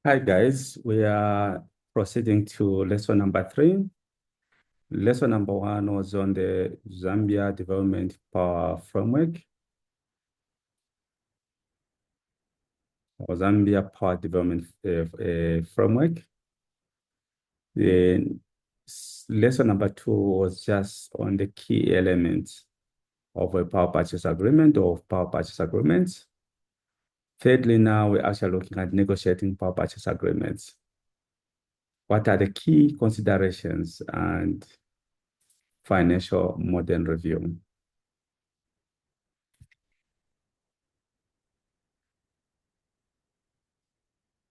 Hi guys, we are proceeding to lesson number 3. Lesson number 1 was on the Zambia Development Power Framework, or Zambia Power Development Framework. The lesson number 2 was just on the key elements of a power purchase agreement or power purchase agreements. Thirdly, now we're actually looking at negotiating power purchase agreements. What are the key considerations and financial model review?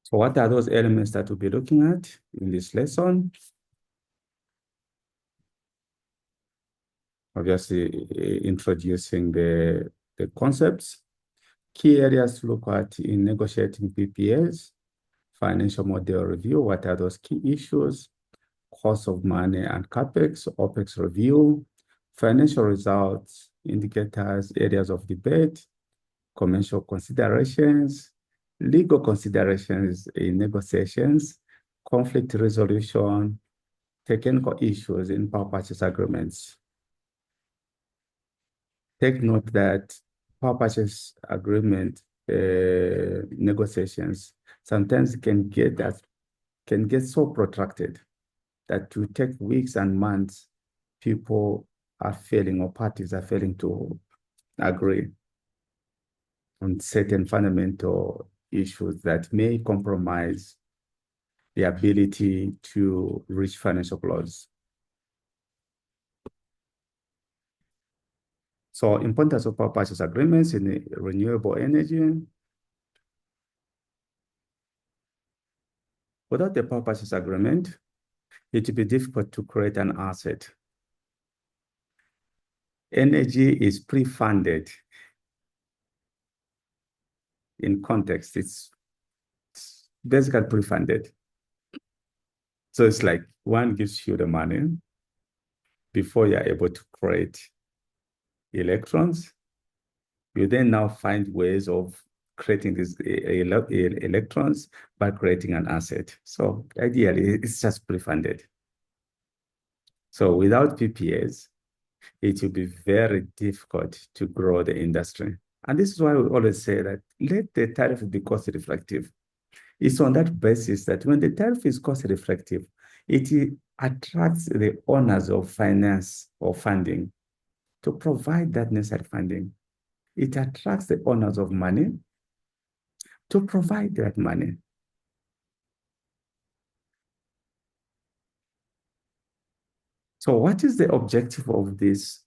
So what are those elements that we'll be looking at in this lesson? Obviously, introducing the concepts, key areas to look at in negotiating PPAs, financial model review, what are those key issues, cost of money and CapEx, OpEx review, financial results, indicators, areas of debate, commercial considerations, legal considerations in negotiations, conflict resolution, technical issues in power purchase agreements. Take note that power purchase agreement negotiations sometimes can get so protracted that to take weeks and months, people are failing or parties are failing to agree on certain fundamental issues that may compromise the ability to reach financial close. So importance of power purchase agreements in renewable energy. Without the power purchase agreement, it will be difficult to create an asset. Energy is pre-funded. In context, it's basically pre-funded. So it's like one gives you the money before you're able to create electrons. You then now find ways of creating these electrons by creating an asset. So ideally, it's just pre-funded. So without PPAs, it will be very difficult to grow the industry. And this is why we always say that let the tariff be cost reflective. It's on that basis that when the tariff is cost reflective, it attracts the owners of finance or funding to provide that necessary funding. It attracts the owners of money to provide that money. So what is the objective of this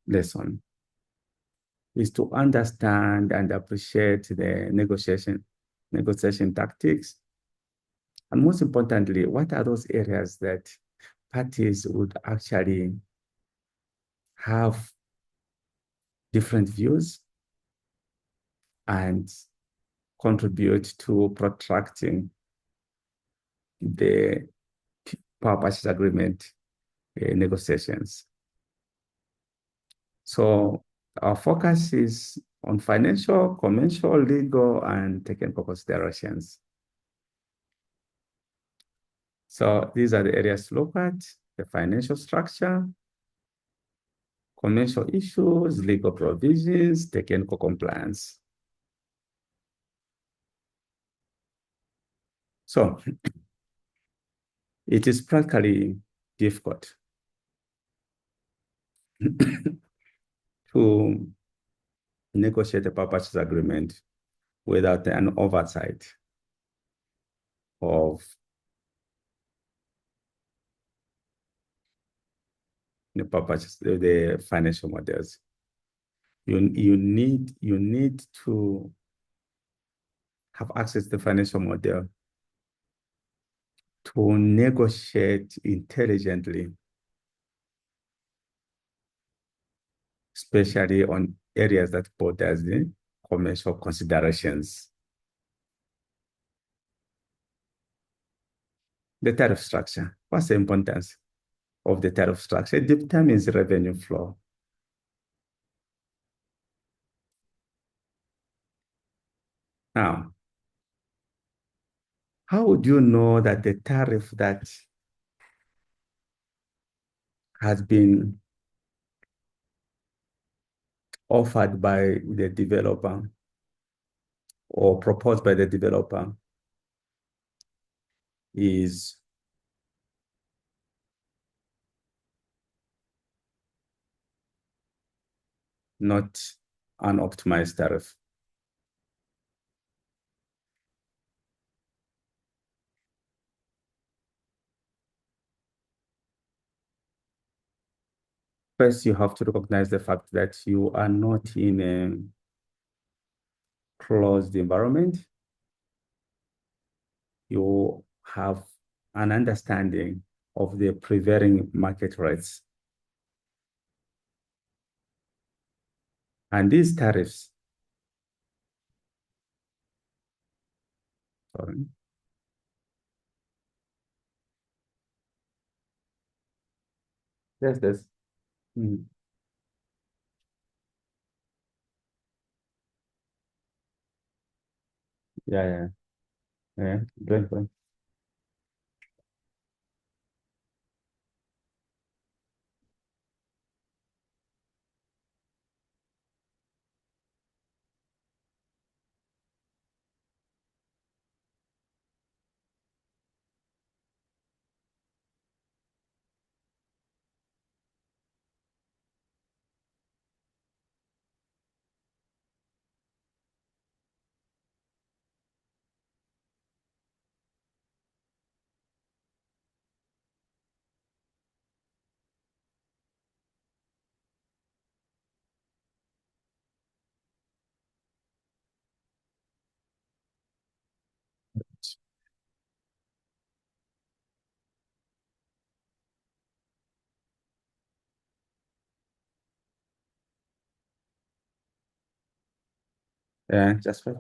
lesson? Is to understand and appreciate the negotiation tactics. And most importantly, what are those areas that parties would actually have different views and contribute to protracting the power purchase agreement negotiations. So our focus is on financial, commercial, legal, and technical considerations. So these are the areas to look at: the financial structure, commercial issues, legal provisions, technical compliance. So it is practically difficult to negotiate a power purchase agreement without an oversight of the financial models. You need to have access to the financial model to negotiate intelligently, especially on areas that borders the commercial considerations. The tariff structure. What's the importance of the tariff structure? It determines revenue flow. Now, How would you know that the tariff that has been offered by the developer or proposed by the developer is not an optimized tariff? First, you have to recognize the fact that you are not in a closed environment. You have an understanding of the prevailing market rates. And these tariffs, sorry, yes. Mm, yeah, great. Yeah, just wait.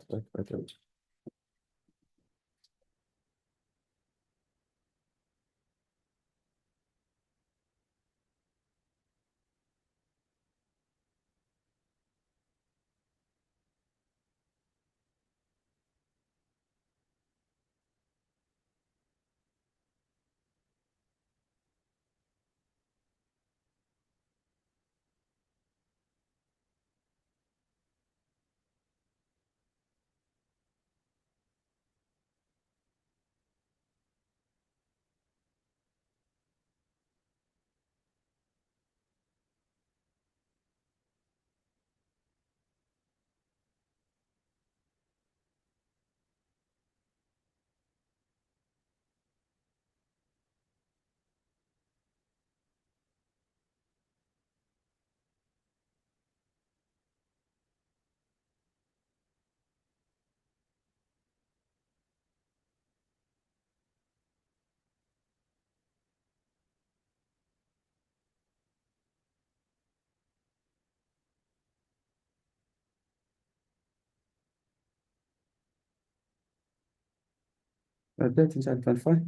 That is at 25.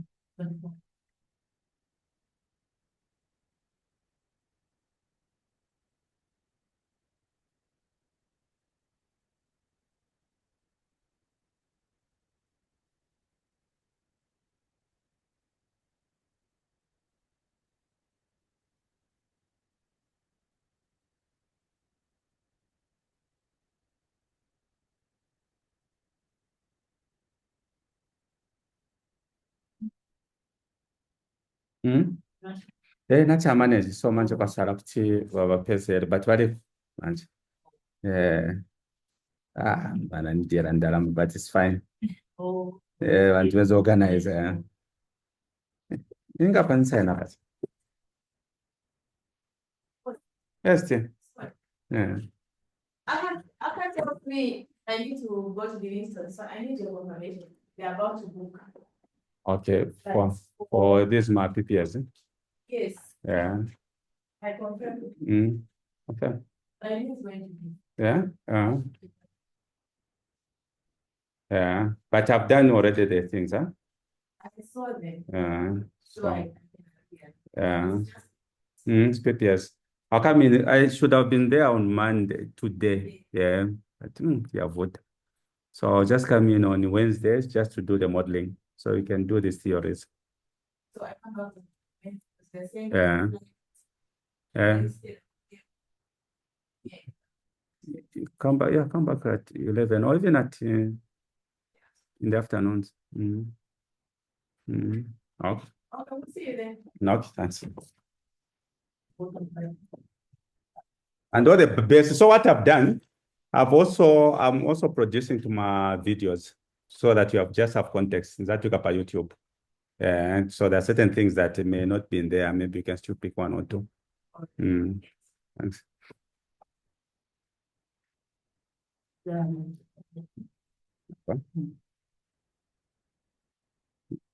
Mm? Nathi amanage so manje kwasala ukuthi wabaphezela but what if manje bana ndiyela ndalama but it's fine. Bantu bezo-organize ingaphanisana nathi. Yes, dear. Yeah. I can't tell me I need to go to the instance, so I need your confirmation. They're about to book. Okay, for this my PPS. Yes. Yeah. I confirm. Okay. I need to going to be. Yeah. Yeah. But I've done already the things, huh? I saw them. Yeah. So. Yeah. It's PPS. How come I should have been there on Monday today? Yeah. I think yeah, vote. So I'll just come in on Wednesdays just to do the modeling. So you can do these theories. So I found out the same. Yeah. Come back, yeah, come back at 11 or even at in the afternoons. Mm. Mm. Okay. Okay, we'll see you then. No, thanks. And all the best. So what I've done, I'm also producing to my videos so that you have context that you got by YouTube. And so there are certain things that may not be in there. Maybe you can still pick one or two. Mm. Thanks.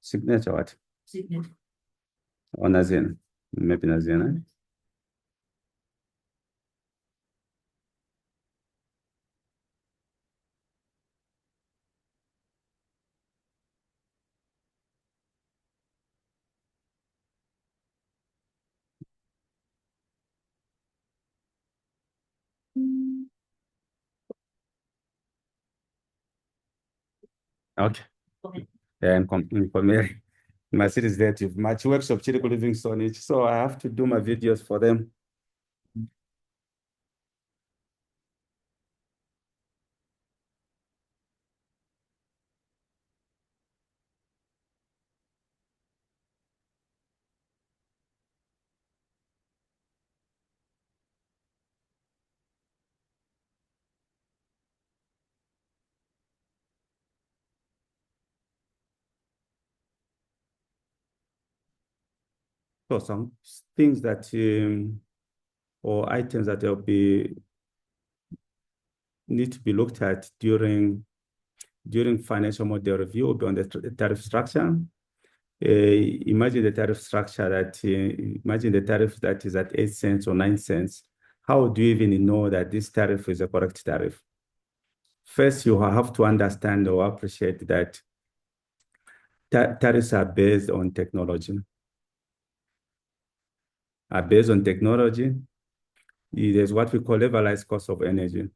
Signature what? Signature. Or Nazina? Maybe Nazina. Okay. Yeah, in Komeri. My city is native. My workshop, Chiriku Livingstone, each. So I have to do my videos for them. So some things that or items that will be need to be looked at during financial model review will be on the tariff structure. Imagine the tariff structure that imagine the tariff that is at 8 cents or 9 cents. How do you even know that this tariff is a correct tariff? First, you have to understand or appreciate that tariffs are based on technology. There's what we call levelized cost of energy.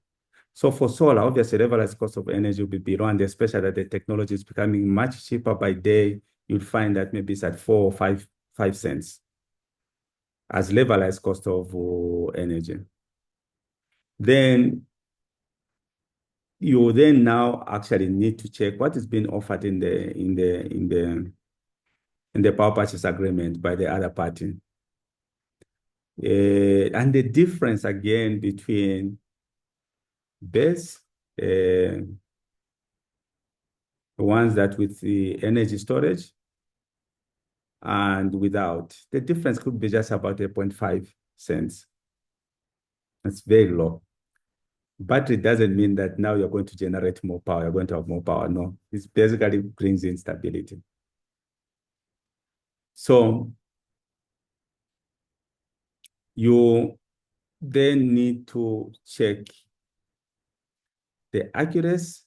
So for solar, obviously, levelized cost of energy will be below, and especially that the technology is becoming much cheaper by day, you'll find that maybe it's at 4 or 5 cents as levelized cost of energy. Then you then now actually need to check what is being offered in the power purchase agreement by the other party. And the difference again between base, the ones that with the energy storage and without. The difference could be just about 0.5 cents. That's very low. Battery doesn't mean that now you're going to generate more power, you're going to have more power. No, it basically brings in stability. So you then need to check the accuracy,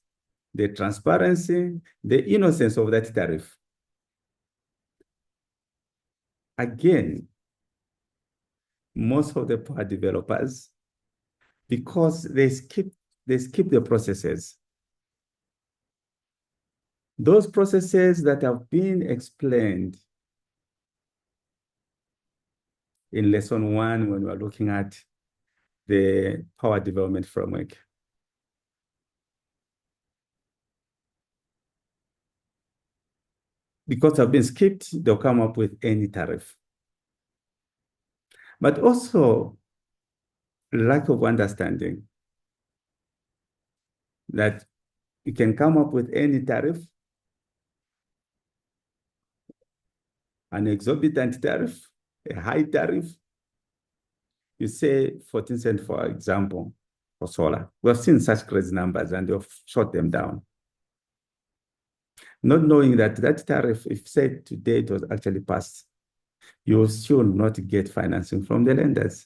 the transparency, the innocence of that tariff. Again, most of the power developers, because they skip the processes. Those processes that have been explained in lesson 1 when we're looking at the power development framework. Because they've been skipped, they'll come up with any tariff. But also lack of understanding that you can come up with any tariff, an exorbitant tariff, a high tariff. You say 14 cents, for example, for solar. We've seen such crazy numbers and they've shot them down. Not knowing that that tariff, if said today it was actually passed, you will still not get financing from the lenders.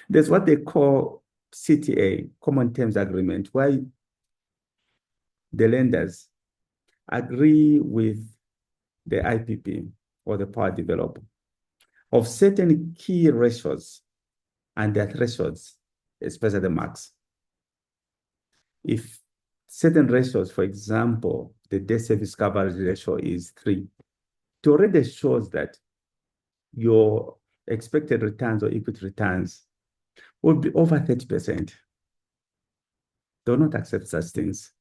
There's what they call CTA, Common Terms Agreement, where the lenders agree with the IPP or the power developer of certain key ratios and their thresholds, especially the max. If certain ratios, for example, the debt service coverage ratio is 3, it already shows that your expected returns or equity returns will be over 30%. Do not accept such things.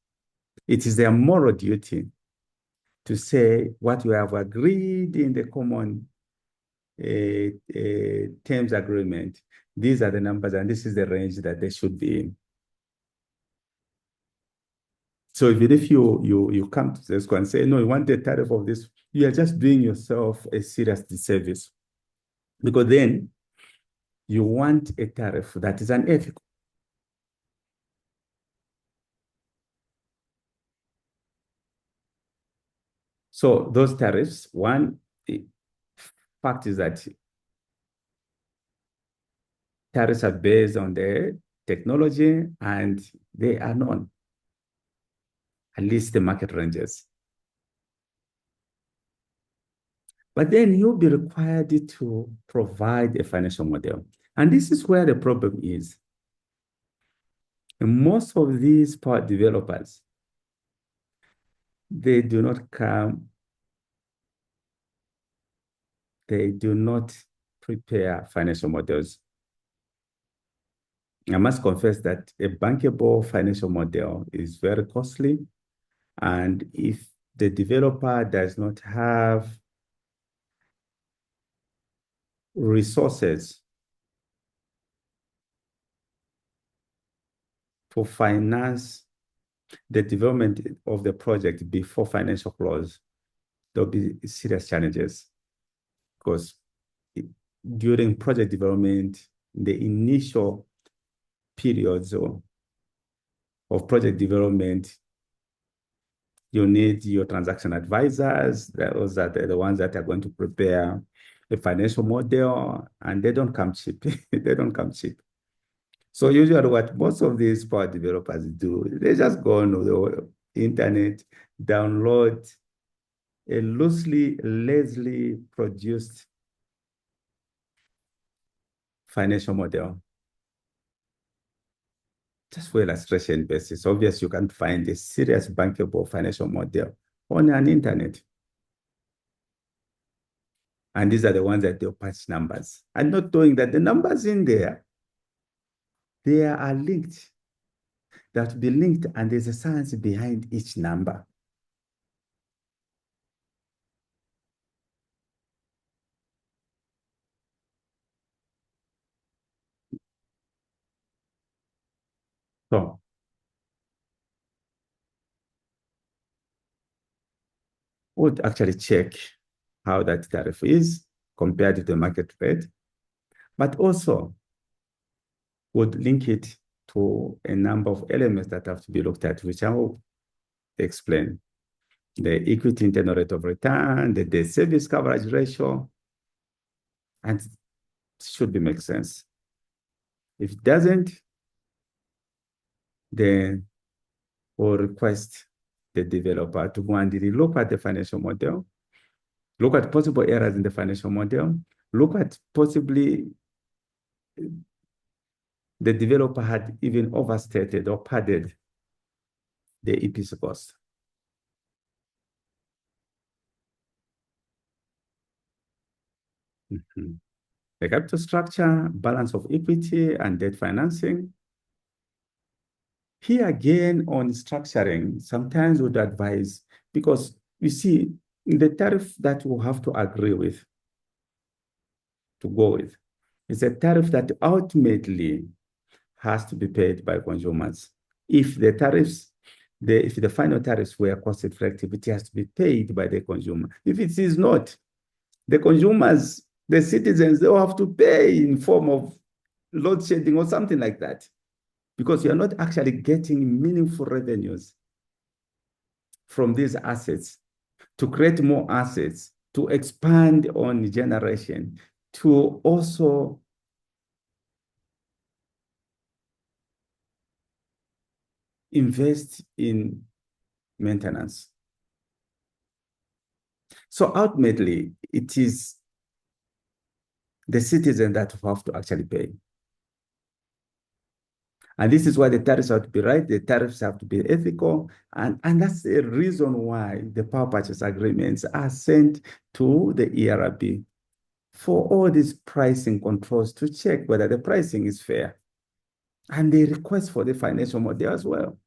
It is their moral duty to say what we have agreed in the common terms agreement. These are the numbers and this is the range that they should be in. So even if you come to this and say, no, you want the tariff of this, you are just doing yourself a serious disservice. Because then you want a tariff that is unethical. So those tariffs, one fact is that tariffs are based on the technology and they are known, at least the market ranges. But then you'll be required to provide a financial model. And this is where the problem is. And most of these power developers, they do not prepare financial models. I must confess that a bankable financial model is very costly. And if the developer does not have resources to finance the development of the project before financial close, there'll be serious challenges because during project development, the initial periods of project development, you need your transaction advisors. Those are the ones that are going to prepare a financial model, and they don't come cheap. They don't come cheap. So usually what most of these power developers do, they just go on the internet, download a lazily produced financial model. Just for illustration basis, obviously you can find a serious bankable financial model on an internet. And these are the ones that they'll patch numbers. And not knowing that the numbers in there, they are linked. They have to be linked and there's a science behind each number. So would actually check how that tariff is compared to the market rate, but also would link it to a number of elements that have to be looked at, which I will explain. The equity internal rate of return, the debt service coverage ratio, and it should make sense. If it doesn't, then we'll request the developer to go and look at the financial model, look at possible errors in the financial model, look at possibly the developer had even overstated or padded the EPC cost. The capital structure, balance of equity and debt financing. Here again on structuring, sometimes would advise, because you see, the tariff that we'll have to agree with, to go with, is a tariff that ultimately has to be paid by consumers. If the tariffs, if the final tariffs were cost effective, it has to be paid by the consumer. If it is not, the consumers, the citizens, they will have to pay in form of load shedding or something like that, because you're not actually getting meaningful revenues from these assets to create more assets, to expand on generation, to also invest in maintenance. So ultimately, it is the citizen that will have to actually pay. And this is why the tariffs have to be right, the tariffs have to be ethical, and that's the reason why the power purchase agreements are sent to the ERB for all these pricing controls to check whether the pricing is fair. And they request for the financial model as well,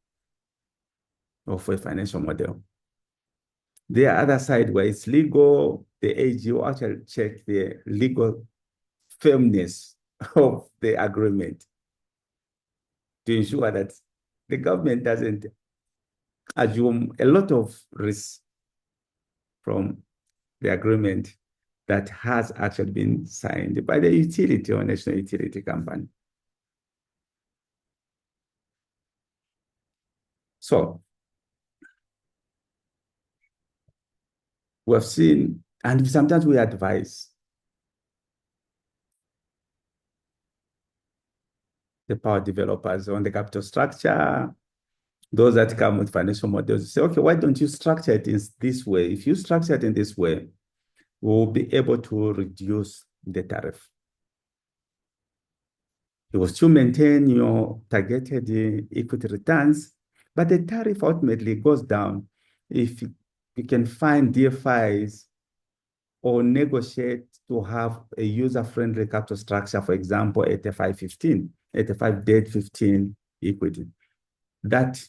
or for a financial model. The other side where it's legal, the AG will actually check the legal firmness of the agreement to ensure that the government doesn't assume a lot of risk from the agreement that has actually been signed by the utility or national utility company. So we've seen, and sometimes we advise the power developers on the capital structure, those that come with financial models say, okay, why don't you structure it in this way? If you structure it in this way, we'll be able to reduce the tariff. You will still maintain your targeted equity returns, but the tariff ultimately goes down if you can find DFIs or negotiate to have a user-friendly capital structure, for example, 85-15, 85 debt, 15 equity. That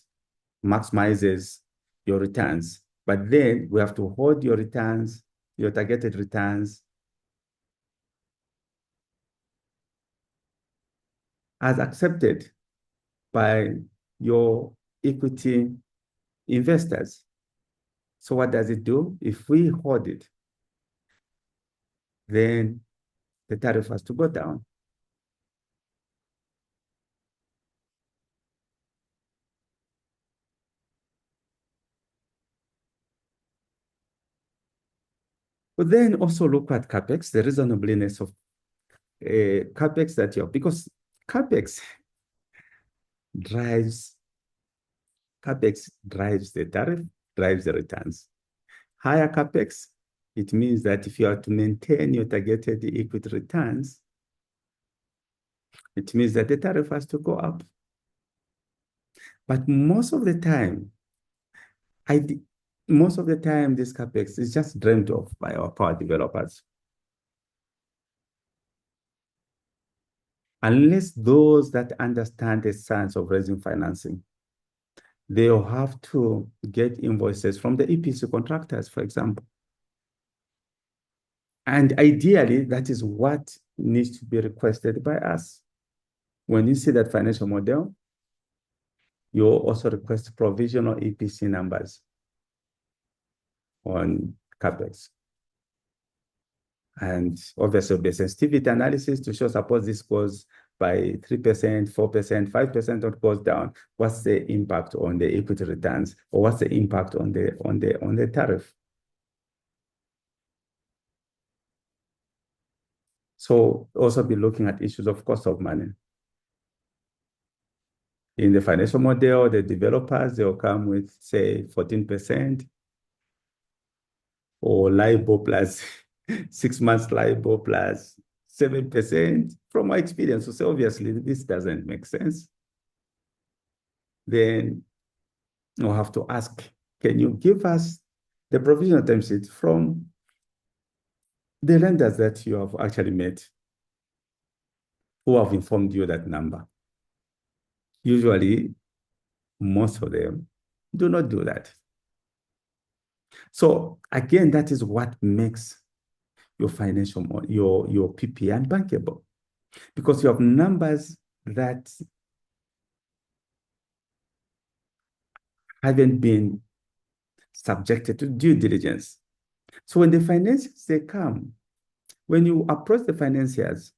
maximizes your returns. But then we have to hold your returns, your targeted returns, as accepted by your equity investors. So what does it do? If we hold it, then the tariff has to go down. But then also look at CapEx, the reasonableness of CapEx that you have, because CapEx drives, CapEx drives the tariff, drives the returns. Higher CapEx, it means that if you are to maintain your targeted equity returns, it means that the tariff has to go up. But most of the time, this CapEx is just dreamt of by our power developers. Unless those that understand the science of raising financing, they'll have to get invoices from the EPC contractors, for example. And ideally, that is what needs to be requested by us. When you see that financial model, you'll also request provisional EPC numbers on CapEx. And obviously, the sensitivity analysis to show suppose this goes by 3%, 4%, 5%, or goes down. What's the impact on the equity returns, or what's the impact on the tariff? So also be looking at issues of cost of money. In the financial model, the developers, they'll come with, say, 14%, or LIBOR plus 6 months LIBOR plus 7%. From my experience, so say, obviously, this doesn't make sense. Then we'll have to ask, can you give us the provisional term sheet from the lenders that you have actually met, who have informed you that number? Usually, most of them do not do that. So again, that is what makes your financial, your PPA unbankable, because you have numbers that haven't been subjected to due diligence. So when the financiers, they come, when you approach the financiers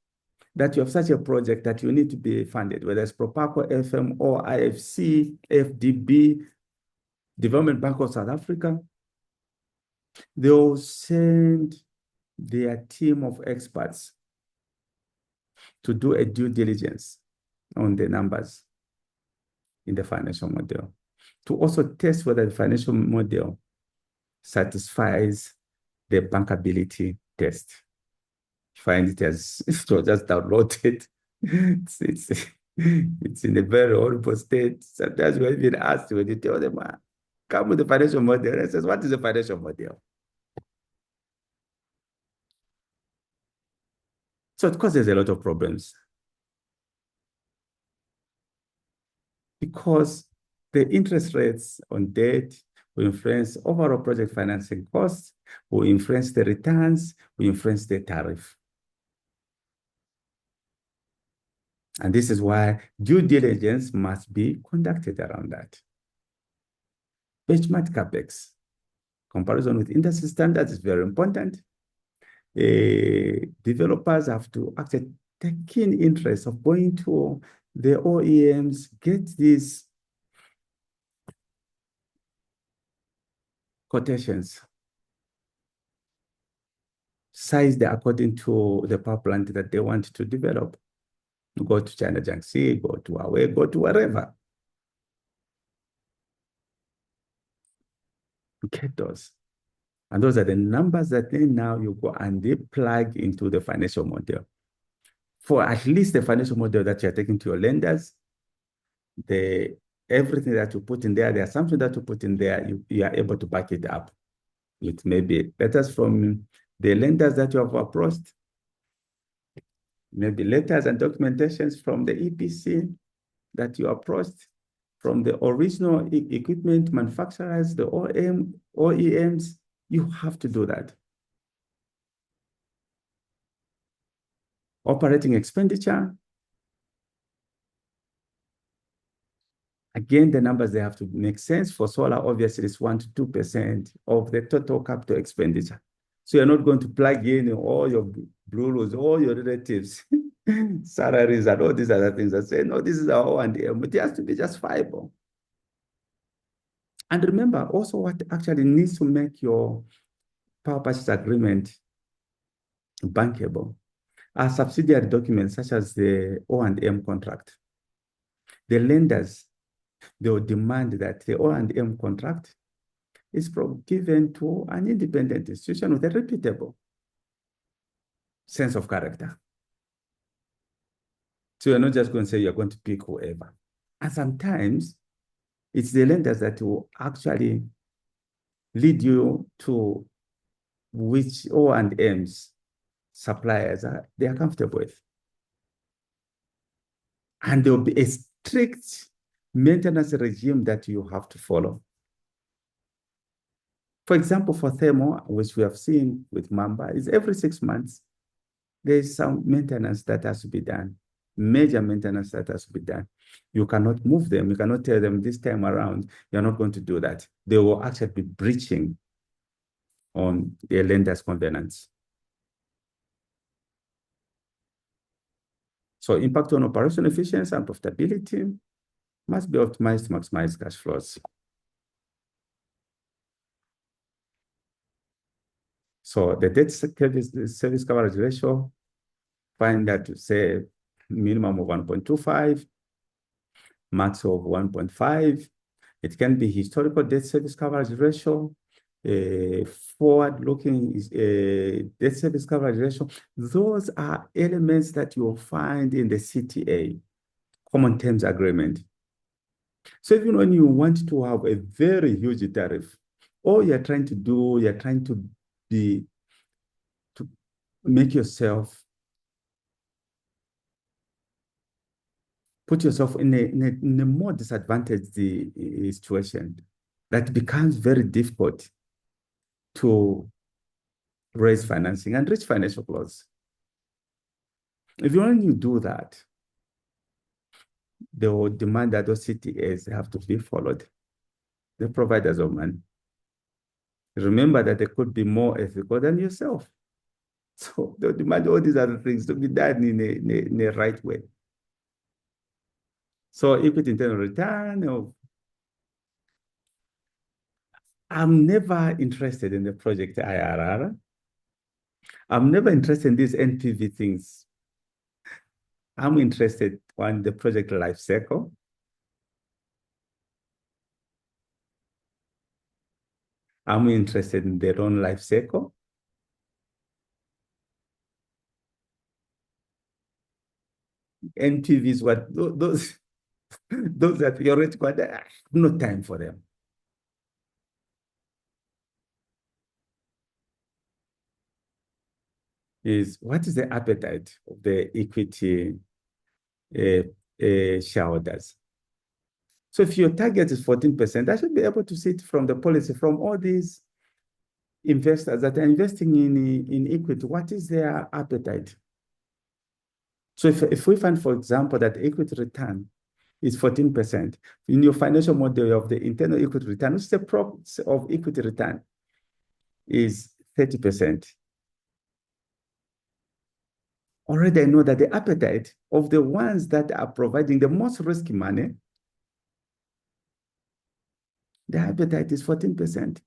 that you have such a project that you need to be funded, whether it's Propaco, FM, or IFC, FDB, Development Bank of South Africa, they'll send their team of experts to do a due diligence on the numbers in the financial model, to also test whether the financial model satisfies the bankability test. Find it as, so just download it. It's in a very horrible state. Sometimes we're even asked when you tell them, come with the financial model. I says, what is a financial model? So it causes a lot of problems because the interest rates on debt will influence overall project financing costs, will influence the returns, will influence the tariff. And this is why due diligence must be conducted around that. Benchmark capex. Comparison with industry standards is very important. Developers have to actually take keen interest of going to the OEMs, get these quotations, sized according to the power plant that they want to develop. Go to China Jiangxi, go to Huawei, go to wherever. Get those. And those are the numbers that then now you go and they plug into the financial model. For at least the financial model that you're taking to your lenders, the everything that you put in there, the assumption that you put in there, you are able to back it up with maybe letters from the lenders that you have approached, maybe letters and documentations from the EPC that you approached, from the original equipment manufacturers, the OEMs. You have to do that. Operating expenditure. Again, the numbers, they have to make sense. For solar, obviously, it's 1 to 2% of the total capital expenditure. So you're not going to plug in all your blues, all your relatives' salaries and all these other things and say, no, this is our O&M. It has to be just viable. And remember also what actually needs to make your power purchase agreement bankable are subsidiary documents such as the O&M contract. The lenders, they will demand that the O&M contract is given to an independent institution with a reputable sense of character. So you're not just going to say you're going to pick whoever. And sometimes it's the lenders that will actually lead you to which O&Ms suppliers they are comfortable with. And there will be a strict maintenance regime that you have to follow. For example, for thermal, which we have seen with Mamba, is every 6 months, there is some maintenance that has to be done, major maintenance that has to be done. You cannot move them. You cannot tell them this time around, you're not going to do that. They will actually be breaching on their lender's covenants. So impact on operational efficiency and profitability must be optimized to maximize cash flows. So the debt service coverage ratio, find that to say minimum of 1.25, max of 1.5. It can be historical debt service coverage ratio, forward-looking debt service coverage ratio. Those are elements that you'll find in the CTA, Common Terms Agreement. So even when you want to have a very huge tariff, all you're trying to do, you're trying to make yourself, put yourself in a more disadvantaged situation that becomes very difficult to raise financing and reach financial close. If you only do that, they will demand that those CTAs have to be followed, the providers of money. Remember that they could be more ethical than yourself. So they'll demand all these other things to be done in a right way. So equity internal return, I'm never interested in the project IRR. I'm never interested in these NPV things. I'm interested in the project life cycle. I'm interested in their own life cycle. NPVs, what those that theoretical, I have no time for them. Is what is the appetite of the equity shareholders? So if your target is 14%, I should be able to see it from the policy from all these investors that are investing in equity. What is their appetite? So if we find, for example, that equity return is 14%, in your financial model of the internal equity return, which is the profits of equity return, is 30%. Already I know that the appetite of the ones that are providing the most risky money, the appetite is 14%.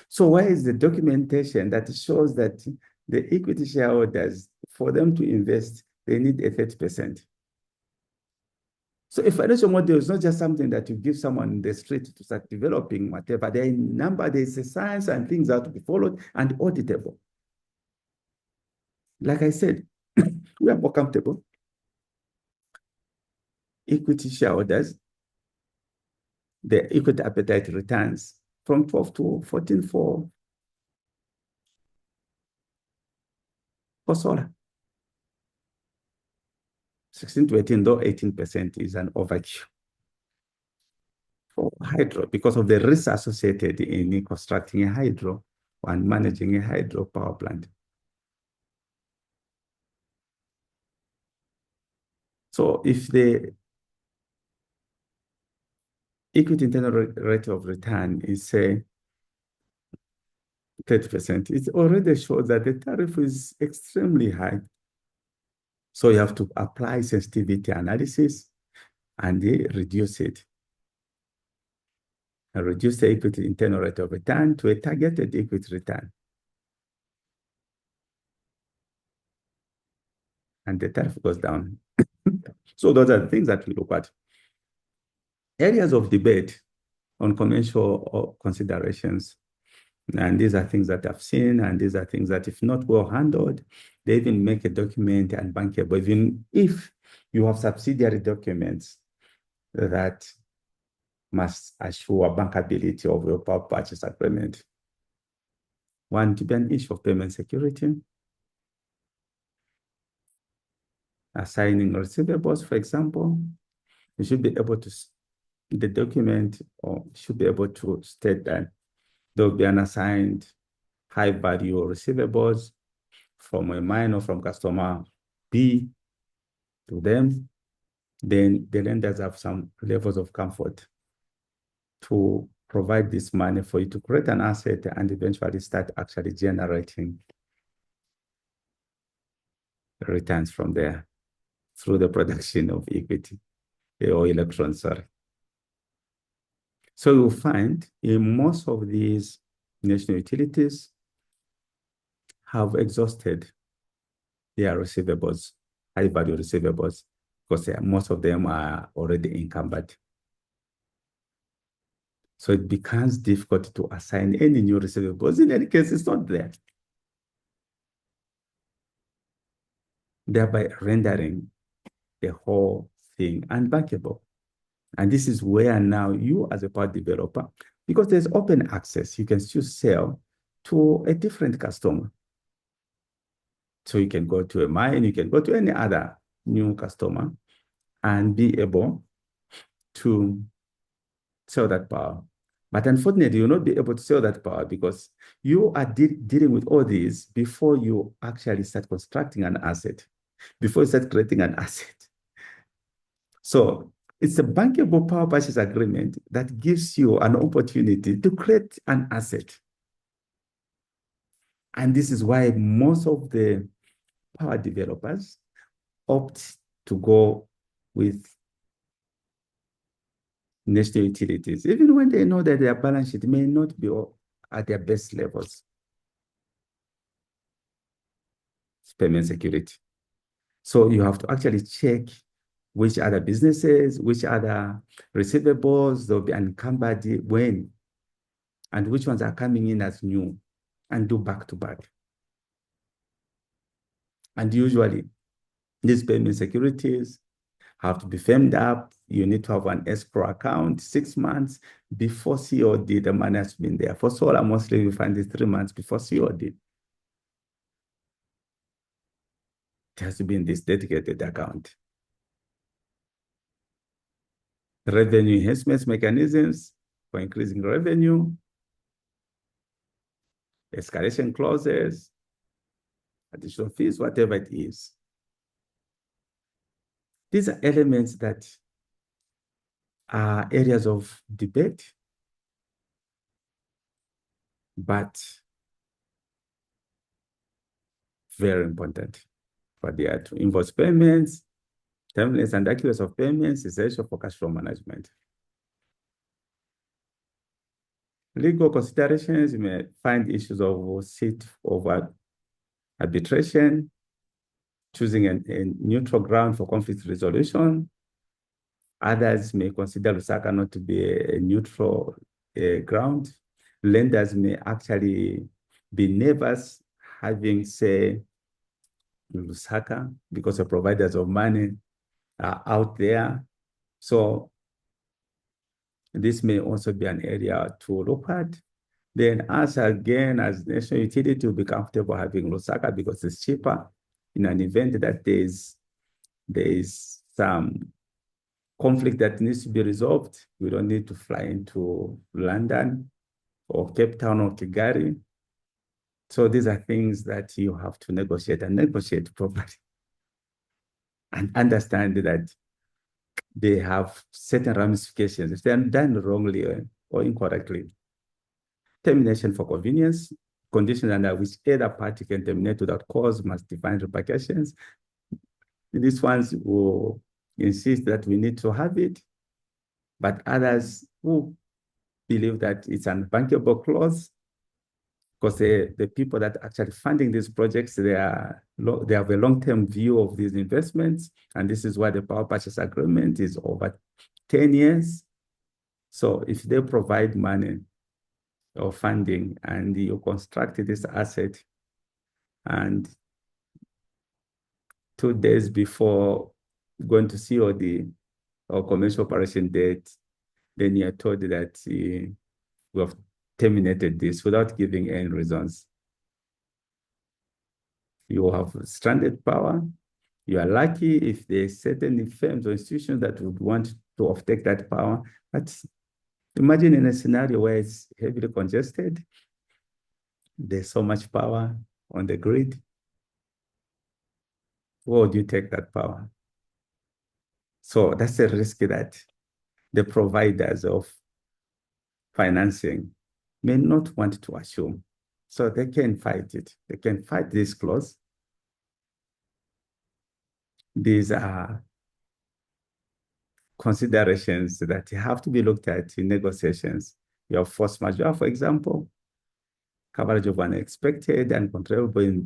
So where is the documentation that shows that the equity shareholders, for them to invest, they need a 30%? So a financial model is not just something that you give someone in the street to start developing whatever. There's a science and things that have to be followed and auditable. Like I said, we are more comfortable. Equity shareholders, the equity appetite returns from 12 to 14 for solar. 16 to 18, though 18% is an overkill for hydro because of the risks associated in constructing a hydro and managing a hydro power plant. So if the equity internal rate of return is, say, 30%, it already shows that the tariff is extremely high. So you have to apply sensitivity analysis and reduce it. And reduce the equity internal rate of return to a targeted equity return. And the tariff goes down. So those are the things that we look at. Areas of debate on conventional considerations. And these are things that I've seen, and these are things that, if not well handled, they even make a document unbankable. Even if you have subsidiary documents that must assure bankability of your power purchase agreement. One, to be an issue of payment security. Assigning receivables, for example, you should be able to, the document or should be able to state that there will be unassigned high value receivables from a mine or from customer B to them. Then the lenders have some levels of comfort to provide this money for you to create an asset and eventually start actually generating returns from there through the production of equity or electrons, sorry. So you'll find in most of these national utilities have exhausted their receivables, high value receivables, because most of them are already encumbered. So it becomes difficult to assign any new receivables. In any case, it's not there. Thereby rendering the whole thing unbankable. And this is where now you as a power developer, because there's open access, you can still sell to a different customer. So you can go to a mine, you can go to any other new customer and be able to sell that power. But unfortunately, you'll not be able to sell that power because you are dealing with all these before you actually start constructing an asset, before you start creating an asset. So it's a bankable power purchase agreement that gives you an opportunity to create an asset. And this is why most of the power developers opt to go with national utilities, even when they know that their balance sheet may not be at their best levels. It's payment security. So you have to actually check which other businesses, which other receivables they'll be encumbered when, and which ones are coming in as new, and do back to back. And usually These payment securities have to be firmed up. You need to have an escrow account 6 months before COD. The money has been there. For solar, mostly you find it 3 months before COD. It has to be in this dedicated account. Revenue enhancement mechanisms for increasing revenue, escalation clauses, additional fees, whatever it is. These are elements that are areas of debate, but very important for the to invoice payments, timeliness and accuracy of payments, essential for cash flow management. Legal considerations, you may find issues of seat over arbitration, choosing a neutral ground for conflict resolution. Others may consider Lusaka not to be a neutral ground. Lenders may actually be nervous having, say, Lusaka because the providers of money are out there. So this may also be an area to look at. Then us again as national utility to be comfortable having Lusaka because it's cheaper in an event that there is some conflict that needs to be resolved. We don't need to fly into London or Cape Town or Kigali. So these are things that you have to negotiate and negotiate properly and understand that they have certain ramifications if they are done wrongly or incorrectly. Termination for convenience, conditions under which either party can terminate without cause must define repercussions. These ones will insist that we need to have it, but others who believe that it's an unbankable clause because the people that are actually funding these projects, they have a long-term view of these investments, and this is why the power purchase agreement is over 10 years. So if they provide money or funding and you construct this asset and 2 days before going to COD or commercial operation date, then you're told that we have terminated this without giving any reasons. You have stranded power. You are lucky if there's certain firms or institutions that would want to offtake that power. But imagine in a scenario where it's heavily congested, there's so much power on the grid. Where would you take that power? So that's a risk that the providers of financing may not want to assume. So they can fight it. They can fight this clause. These are considerations that have to be looked at in negotiations. Your force majeure, for example, coverage of unexpected and controllable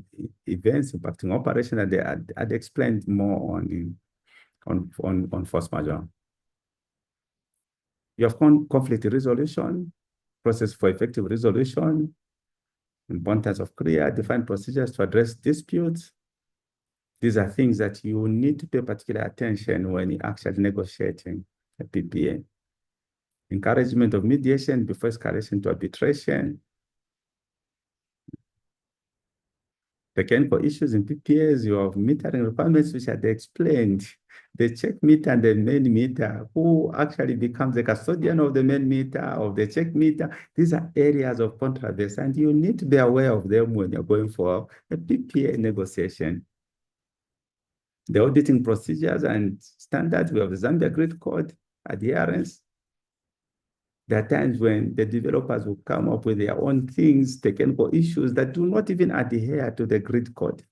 events impacting operation, and I'd explained more on force majeure. You have conflict resolution, process for effective resolution, importance of clear, defined procedures to address disputes. These are things that you need to pay particular attention when you're actually negotiating a PPA. Encouragement of mediation before escalation to arbitration. Technical issues in PPAs, you have metering requirements which are explained. The check meter and the main meter, who actually becomes the custodian of the main meter, of the check meter. These are areas of controversy, and you need to be aware of them when you're going for a PPA negotiation. The auditing procedures and standards, we have the Zambia Grid Code adherence. There are times when the developers will come up with their own things, technical issues that do not even adhere to the grid code.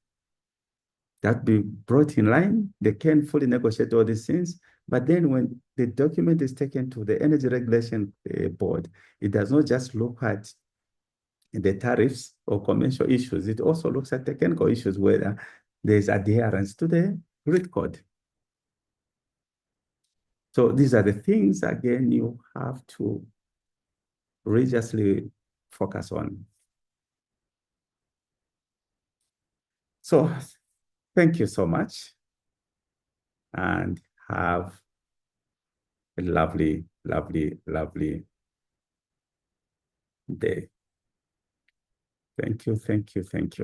That be brought in line. They can fully negotiate all these things. But then when the document is taken to the Energy Regulation Board, it does not just look at the tariffs or commercial issues. It also looks at technical issues, whether there's adherence to the grid code. So these are the things, again, you have to religiously focus on. So thank you so much. and have a lovely, lovely, lovely day. Thank you, thank you, thank you.